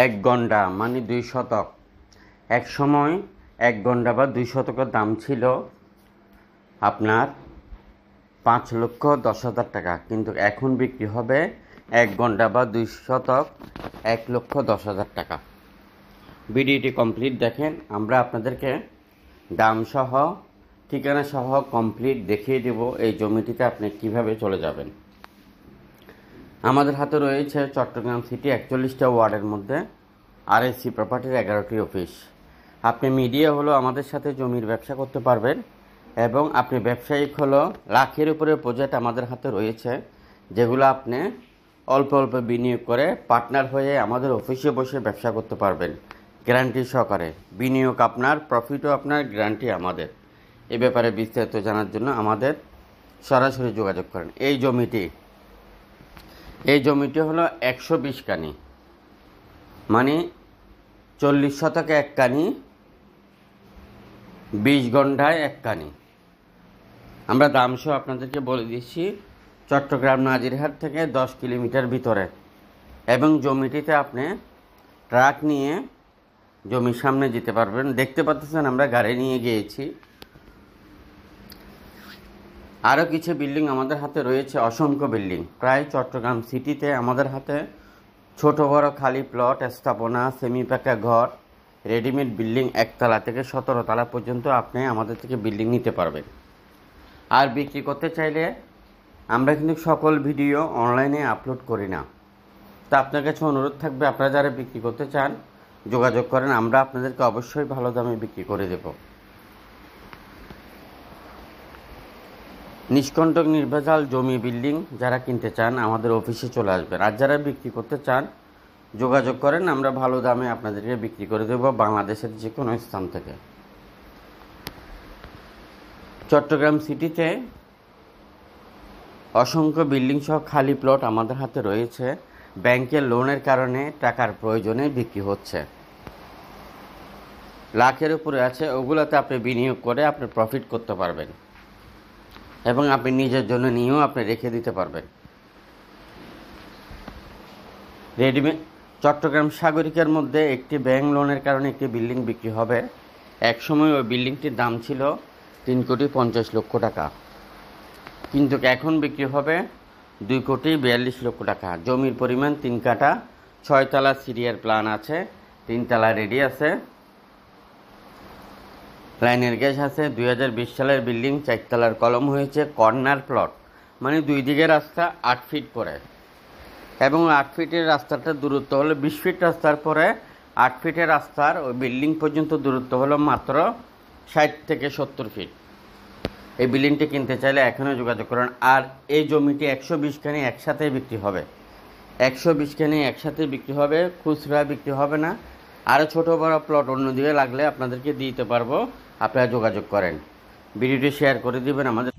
এক গন্ডা মানে 2 শতক। এক সময় 1 গন্ডা বা 2 শতকের দাম ছিল আপনার 5,10,000 টাকা, কিন্তু এখন বিক্রি হবে 1 গন্ডা বা 2 শতক 1,10,000 টাকা। ভিডিওটি কমপ্লিট দেখেন, আমরা আপনাদেরকে দাম সহ ঠিকানা সহ কমপ্লিট দেখিয়ে দেব এই জমিটিতে আপনি কিভাবে চলে যাবেন। আমাদের হাতে রয়েছে চট্টগ্রাম সিটি 41টা ওয়ার্ডের মধ্যে RSC প্রপার্টির 11টি অফিস। আপনি মিডিয়া হলো আমাদের সাথে জমির ব্যবসা করতে পারবেন, এবং আপনি ব্যবসায়িক হলো লাখের উপরে প্রজেক্ট আমাদের হাতে রয়েছে, যেগুলো আপনি অল্প অল্প বিনিয়োগ করে পার্টনার হয়ে আমাদের অফিসে বসে ব্যবসা করতে পারবেন গ্যারান্টি সহকারে। বিনিয়োগ আপনার, প্রফিটও আপনার, গ্যারান্টি আমাদের। এ ব্যাপারে বিস্তারিত জানার জন্য আমাদের সরাসরি যোগাযোগ করেন। এই জমিটি হলো 120 কানি, মানে 40 শতকে 1 কানি, 20 গন্ডায় 1 কানি। আমরা দামসহ আপনাদেরকে বলে দিচ্ছি, চট্টগ্রাম নাজিরহাট থেকে 10 কিলোমিটার ভিতরে, এবং জমিটিতে আপনি ট্রাক নিয়ে জমির সামনে যেতে পারবেন। দেখতে পাচ্ছেন আমরা গাড়ি নিয়ে গিয়েছি। আরও কিছু বিল্ডিং আমাদের হাতে রয়েছে, অসংখ্য বিল্ডিং। প্রায় চট্টগ্রাম সিটিতে আমাদের হাতে ছোট বড় খালি প্লট, স্থাপনা, সেমি পাকা ঘর, রেডিমেড বিল্ডিং 1 তলা থেকে 17 তলা পর্যন্ত আপনি আমাদের থেকে বিল্ডিং নিতে পারবেন। আর বিক্রি করতে চাইলে আমরা কিন্তু সকল ভিডিও অনলাইনে আপলোড করি না। তা আপনার কাছে অনুরোধ থাকবে, আপনারা যারা বিক্রি করতে চান যোগাযোগ করেন, আমরা আপনাদেরকে অবশ্যই ভালো দামে বিক্রি করে দেব। নিষ্কণ্টক নির্ভেজাল জমি বিল্ডিং যারা কিনতে চান আমাদের অফিসে চলে আসবেন, আর যারা বিক্রি করতে চান যোগাযোগ করেন, আমরা ভালো দামে আপনাদেরকে বিক্রি করে দেব বাংলাদেশের যে কোনো স্থান থেকে। চট্টগ্রাম সিটিতে অসংখ্য বিল্ডিং সহ খালি প্লট আমাদের হাতে রয়েছে। ব্যাংকের লোনের কারণে টাকার প্রয়োজনে বিক্রি হচ্ছে, লাখের উপরে আছে। ওগুলোতে আপনি বিনিয়োগ করে আপনি প্রফিট করতে পারবেন, এবং আপনি নিজের জন্য নিয়েও আপনি রেখে দিতে পারবেন। রেডিমেড চট্টগ্রাম সাগরিকার মধ্যে একটি ব্যাংক লোনের কারণে একটি বিল্ডিং বিক্রি হবে। এক সময় ওই বিল্ডিংটির দাম ছিল 3,50,00,000 টাকা, কিন্তু এখন বিক্রি হবে 2,42,00,000 টাকা। জমির পরিমাণ 3 কাঠা, 6 তলা সিরিয়ার প্ল্যান আছে, 3 তলা রেডি আছে, লাইনের গ্যাস আছে। 2020 সালের বিল্ডিং, 4 তলার কলম হয়েছে। কর্নার প্লট, মানে 2 দিকে রাস্তা 8 ফিট করে, এবং 8 ফিটের রাস্তাটা দূরত্ব হলো 20 ফিট। রাস্তার পরে 8 ফিটের রাস্তার ওই বিল্ডিং পর্যন্ত দূরত্ব হলো মাত্র 60 থেকে 70 ফিট। এই বিল্ডিংটি কিনতে চাইলে এখনও যোগাযোগ করেন। আর এই জমিটি 120 খানি একসাথে বিক্রি হবে, 120 খানি একসাথে বিক্রি হবে, খুচরা বিক্রি হবে না। আরও ছোটো বড় প্লট অন্যদিকে লাগলে আপনাদেরকে দিতে পারবো, আপনারা যোগাযোগ করেন। ভিডিওটি শেয়ার করে দিবেন আমাদের।